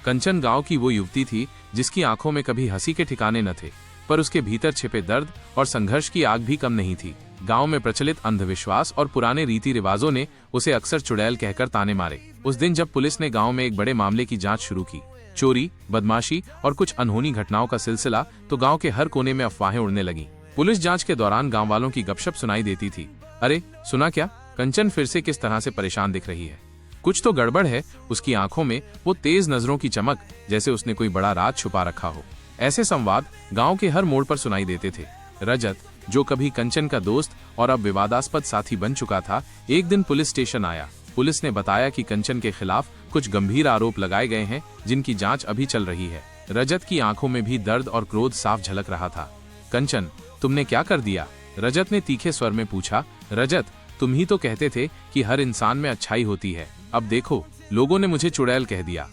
कंचन गांव की वो युवती थी जिसकी आंखों में कभी हंसी के ठिकाने न थे, पर उसके भीतर छिपे दर्द और संघर्ष की आग भी कम नहीं थी। गांव में प्रचलित अंधविश्वास और पुराने रीति रिवाजों ने उसे अक्सर चुड़ैल कहकर ताने मारे। उस दिन जब पुलिस ने गांव में एक बड़े मामले की जांच शुरू की, चोरी, बदमाशी और कुछ अनहोनी घटनाओं का सिलसिला, तो गांव के हर कोने में अफवाहें उड़ने लगीं। पुलिस जांच के दौरान गांव वालों की गपशप सुनाई देती थी। अरे सुना क्या, कंचन फिर से किस तरह से परेशान दिख रही है, कुछ तो गड़बड़ है। उसकी आंखों में वो तेज नजरों की चमक, जैसे उसने कोई बड़ा राज छुपा रखा हो। ऐसे संवाद गांव के हर मोड़ पर सुनाई देते थे। रजत, जो कभी कंचन का दोस्त और अब विवादास्पद साथी बन चुका था, एक दिन पुलिस स्टेशन आया। पुलिस ने बताया कि कंचन के खिलाफ कुछ गंभीर आरोप लगाए गए हैं, जिनकी जांच अभी चल रही है। रजत की आंखों में भी दर्द और क्रोध साफ झलक रहा था। कंचन, तुमने क्या कर दिया? रजत ने तीखे स्वर में पूछा। रजत, तुम ही तो कहते थे कि हर इंसान में अच्छाई होती है, अब देखो, लोगों ने मुझे चुड़ैल कह दिया।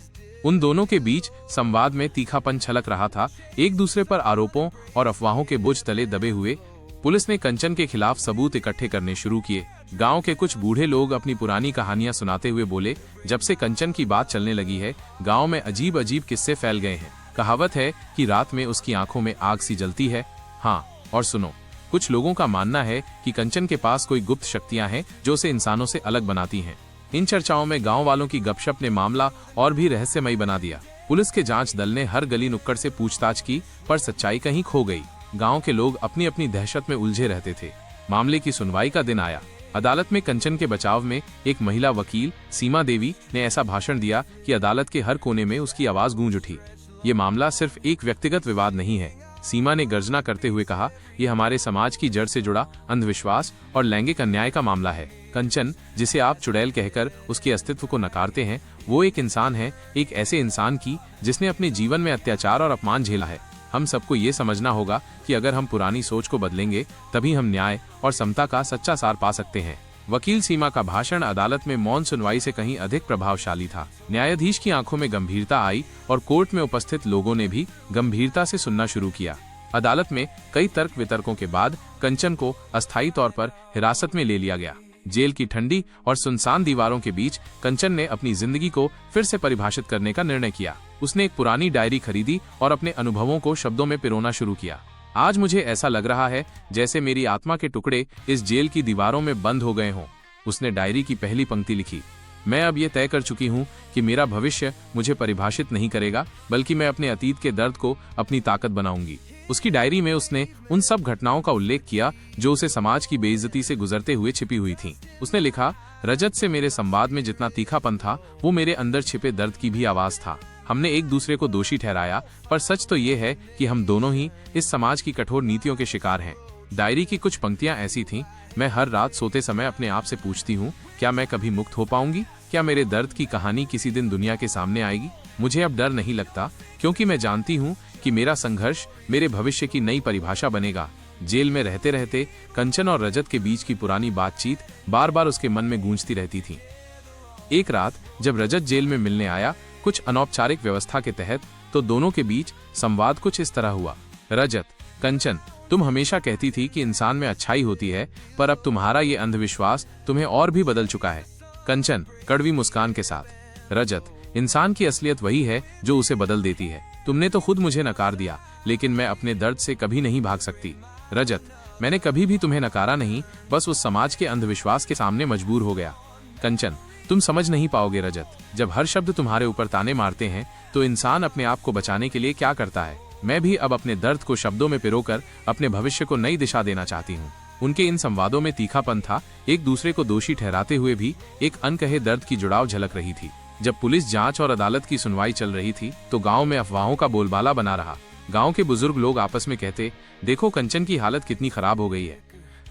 उन दोनों के बीच संवाद में तीखापन छलक रहा था, एक दूसरे पर आरोपों और अफवाहों के बोझ तले दबे हुए। पुलिस ने कंचन के खिलाफ सबूत इकट्ठे करने शुरू किए। गांव के कुछ बूढ़े लोग अपनी पुरानी कहानियां सुनाते हुए बोले, जब से कंचन की बात चलने लगी है, गांव में अजीब अजीब किस्से फैल गए हैं। कहावत है कि रात में उसकी आंखों में आग सी जलती है। हाँ, और सुनो, कुछ लोगों का मानना है कि कंचन के पास कोई गुप्त शक्तियां हैं जो उसे इंसानों से अलग बनाती हैं। इन चर्चाओं में गांव वालों की गपशप ने मामला और भी रहस्यमयी बना दिया। पुलिस के जांच दल ने हर गली नुक्कड़ से पूछताछ की, पर सच्चाई कहीं खो गई। गांव के लोग अपनी अपनी दहशत में उलझे रहते थे। मामले की सुनवाई का दिन आया। अदालत में कंचन के बचाव में एक महिला वकील, सीमा देवी, ने ऐसा भाषण दिया कि अदालत के हर कोने में उसकी आवाज गूंज उठी। ये मामला सिर्फ एक व्यक्तिगत विवाद नहीं है, सीमा ने गर्जना करते हुए कहा। यह हमारे समाज की जड़ से जुड़ा अंधविश्वास और लैंगिक अन्याय का मामला है। कंचन, जिसे आप चुड़ैल कहकर उसके अस्तित्व को नकारते हैं, वो एक इंसान है, एक ऐसे इंसान की जिसने अपने जीवन में अत्याचार और अपमान झेला है। हम सबको ये समझना होगा कि अगर हम पुरानी सोच को बदलेंगे, तभी हम न्याय और समता का सच्चा सार पा सकते हैं। वकील सीमा का भाषण अदालत में मौन सुनवाई से कहीं अधिक प्रभावशाली था। न्यायाधीश की आंखों में गंभीरता आई और कोर्ट में उपस्थित लोगों ने भी गंभीरता से सुनना शुरू किया। अदालत में कई तर्क वितर्कों के बाद कंचन को अस्थायी तौर पर हिरासत में ले लिया गया। जेल की ठंडी और सुनसान दीवारों के बीच कंचन ने अपनी जिंदगी को फिर से परिभाषित करने का निर्णय किया। उसने एक पुरानी डायरी खरीदी और अपने अनुभवों को शब्दों में पिरोना शुरू किया। आज मुझे ऐसा लग रहा है जैसे मेरी आत्मा के टुकड़े इस जेल की दीवारों में बंद हो गए हों। उसने डायरी की पहली पंक्ति लिखी। मैं अब ये तय कर चुकी हूँ कि मेरा भविष्य मुझे परिभाषित नहीं करेगा, बल्कि मैं अपने अतीत के दर्द को अपनी ताकत बनाऊंगी। उसकी डायरी में उसने उन सब घटनाओं का उल्लेख किया जो उसे समाज की बेइज्जती से गुजरते हुए छिपी हुई थीं। उसने लिखा, रजत से मेरे संवाद में जितना तीखापन था, वो मेरे अंदर छिपे दर्द की भी आवाज था। हमने एक दूसरे को दोषी ठहराया, पर सच तो ये है कि हम दोनों ही इस समाज की कठोर नीतियों के शिकार हैं। डायरी की कुछ पंक्तियां ऐसी थीं, मैं हर रात सोते समय अपने आप से पूछती हूँ, क्या मैं कभी मुक्त हो पाऊंगी? क्या मेरे दर्द की कहानी किसी दिन दुनिया के सामने आएगी? मुझे अब डर नहीं लगता, क्योंकि मैं जानती हूँ कि मेरा संघर्ष मेरे भविष्य की नई परिभाषा बनेगा। जेल में रहते रहते कंचन और रजत के बीच की पुरानी बातचीत बार बार उसके मन में गूंजती रहती थी। एक रात जब रजत जेल में मिलने आया, कुछ अनौपचारिक व्यवस्था के तहत, तो दोनों के बीच संवाद कुछ इस तरह हुआ। रजत, कंचन, तुम हमेशा कहती थी कि इंसान में अच्छाई होती है, पर अब तुम्हारा ये अंधविश्वास तुम्हें और भी बदल चुका है। कंचन, कड़वी मुस्कान के साथ। रजत, इंसान की असलियत वही है जो उसे बदल देती है। तुमने तो खुद मुझे नकार दिया, लेकिन मैं अपने दर्द से कभी नहीं भाग सकती। रजत, मैंने कभी भी तुम्हें नकारा नहीं, बस उस समाज के अंधविश्वास के सामने मजबूर हो गया। कंचन, तुम समझ नहीं पाओगे रजत, जब हर शब्द तुम्हारे ऊपर ताने मारते हैं, तो इंसान अपने आप को बचाने के लिए क्या करता है। मैं भी अब अपने दर्द को शब्दों में पिरोकर अपने भविष्य को नई दिशा देना चाहती हूँ। उनके इन संवादों में तीखापन था, एक दूसरे को दोषी ठहराते हुए भी एक अनकहे दर्द की जुड़ाव झलक रही थी। जब पुलिस जांच और अदालत की सुनवाई चल रही थी, तो गांव में अफवाहों का बोलबाला बना रहा। गांव के बुजुर्ग लोग आपस में कहते, देखो कंचन की हालत कितनी खराब हो गई है।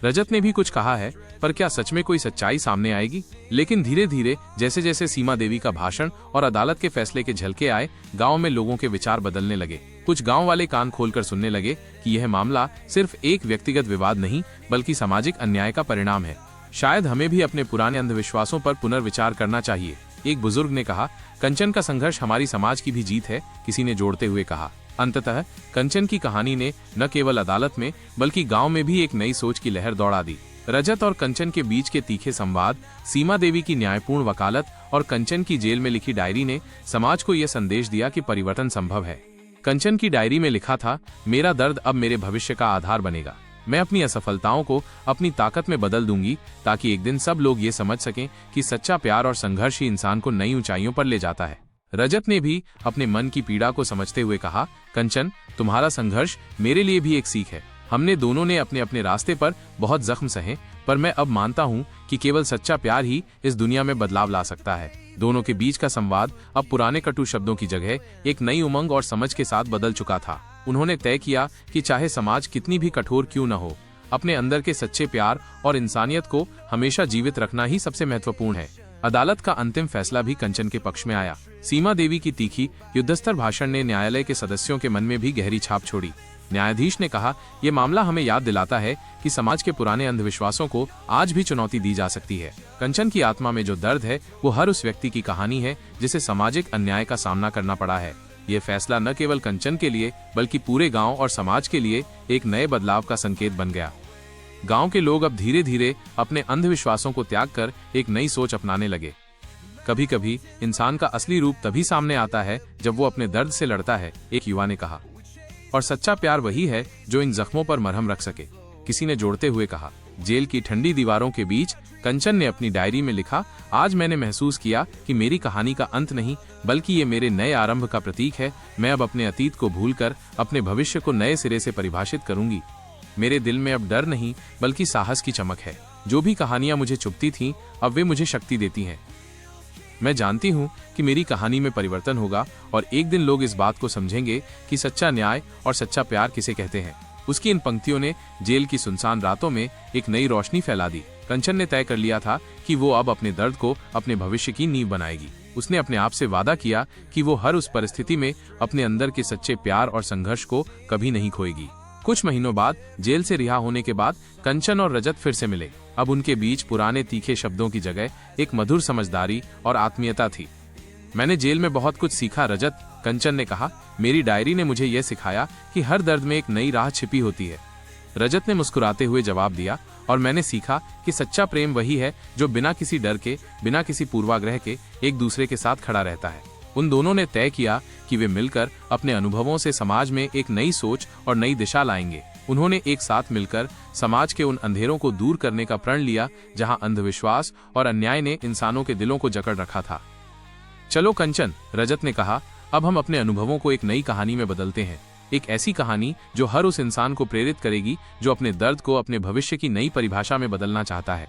रजत ने भी कुछ कहा है, पर क्या सच में कोई सच्चाई सामने आएगी? लेकिन धीरे धीरे जैसे जैसे सीमा देवी का भाषण और अदालत के फैसले के झलके आए, गांव में लोगों के विचार बदलने लगे। कुछ गांव वाले कान खोलकर सुनने लगे कि यह मामला सिर्फ एक व्यक्तिगत विवाद नहीं, बल्कि सामाजिक अन्याय का परिणाम है। शायद हमें भी अपने पुराने अंधविश्वासों पर पुनर्विचार करना चाहिए। एक बुजुर्ग ने कहा, कंचन का संघर्ष हमारी समाज की भी जीत है, किसी ने जोड़ते हुए कहा। अंततः कंचन की कहानी ने न केवल अदालत में, बल्कि गांव में भी एक नई सोच की लहर दौड़ा दी। रजत और कंचन के बीच के तीखे संवाद, सीमा देवी की न्यायपूर्ण वकालत और कंचन की जेल में लिखी डायरी ने समाज को यह संदेश दिया कि परिवर्तन संभव है। कंचन की डायरी में लिखा था, मेरा दर्द अब मेरे भविष्य का आधार बनेगा। मैं अपनी असफलताओं को अपनी ताकत में बदल दूंगी ताकि एक दिन सब लोग ये समझ सकें कि सच्चा प्यार और संघर्ष ही इंसान को नई ऊंचाइयों पर ले जाता है। रजत ने भी अपने मन की पीड़ा को समझते हुए कहा, कंचन, तुम्हारा संघर्ष मेरे लिए भी एक सीख है। हमने दोनों ने अपने अपने रास्ते पर बहुत जख्म सहे, पर मैं अब मानता हूँ कि केवल सच्चा प्यार ही इस दुनिया में बदलाव ला सकता है। दोनों के बीच का संवाद अब पुराने कटु शब्दों की जगह एक नई उमंग और समझ के साथ बदल चुका था। उन्होंने तय किया कि चाहे समाज कितनी भी कठोर क्यों न हो, अपने अंदर के सच्चे प्यार और इंसानियत को हमेशा जीवित रखना ही सबसे महत्वपूर्ण है। अदालत का अंतिम फैसला भी कंचन के पक्ष में आया। सीमा देवी की तीखी युद्धस्तर भाषण ने न्यायालय के सदस्यों के मन में भी गहरी छाप छोड़ी। न्यायाधीश ने कहा, यह मामला हमें याद दिलाता है कि समाज के पुराने अंधविश्वासों को आज भी चुनौती दी जा सकती है। कंचन की आत्मा में जो दर्द है वो हर उस व्यक्ति की कहानी है जिसे सामाजिक अन्याय का सामना करना पड़ा है। ये फैसला न केवल कंचन के लिए बल्कि पूरे गांव और समाज के लिए एक नए बदलाव का संकेत बन गया। गांव के लोग अब धीरे धीरे अपने अंधविश्वासों को त्याग कर एक नई सोच अपनाने लगे। कभी कभी इंसान का असली रूप तभी सामने आता है जब वो अपने दर्द से लड़ता है, एक युवा ने कहा। और सच्चा प्यार वही है जो इन जख्मों पर मरहम रख सके, किसी ने जोड़ते हुए कहा। जेल की ठंडी दीवारों के बीच कंचन ने अपनी डायरी में लिखा, आज मैंने महसूस किया कि मेरी कहानी का अंत नहीं बल्कि ये मेरे नए आरंभ का प्रतीक है। मैं अब अपने अतीत को भूलकर अपने भविष्य को नए सिरे से परिभाषित करूंगी। मेरे दिल में अब डर नहीं बल्कि साहस की चमक है। जो भी कहानियां मुझे चुभती थीं, अब वे मुझे शक्ति देती हैं। मैं जानती हूँ कि मेरी कहानी में परिवर्तन होगा और एक दिन लोग इस बात को समझेंगे कि सच्चा न्याय और सच्चा प्यार किसे कहते हैं। उसकी इन पंक्तियों ने जेल की सुनसान रातों में एक नई रोशनी फैला दी। कंचन ने तय कर लिया था कि वो अब अपने दर्द को अपने भविष्य की नींव बनाएगी। उसने अपने आप से वादा किया कि वो हर उस परिस्थिति में अपने अंदर के सच्चे प्यार और संघर्ष को कभी नहीं खोएगी। कुछ महीनों बाद जेल से रिहा होने के बाद कंचन और रजत फिर से मिले। अब उनके बीच पुराने तीखे शब्दों की जगह एक मधुर समझदारी और आत्मीयता थी। मैंने जेल में बहुत कुछ सीखा रजत, कंचन ने कहा। मेरी डायरी ने मुझे यह सिखाया कि हर दर्द में एक नई राह छिपी होती है। रजत ने मुस्कुराते हुए जवाब दिया, और मैंने सीखा कि सच्चा प्रेम वही है जो बिना किसी डर के, बिना किसी पूर्वाग्रह के एक दूसरे के साथ खड़ा रहता है। उन दोनों ने तय किया कि वे मिलकर अपने अनुभवों से समाज में एक नई सोच और नई दिशा लाएंगे। उन्होंने एक साथ मिलकर समाज के उन अंधेरों को दूर करने का प्रण लिया जहां अंधविश्वास और अन्याय ने इंसानों के दिलों को जकड़ रखा था। चलो कंचन, रजत ने कहा, अब हम अपने अनुभवों को एक नई कहानी में बदलते हैं। एक ऐसी कहानी जो हर उस इंसान को प्रेरित करेगी जो अपने दर्द को अपने भविष्य की नई परिभाषा में बदलना चाहता है।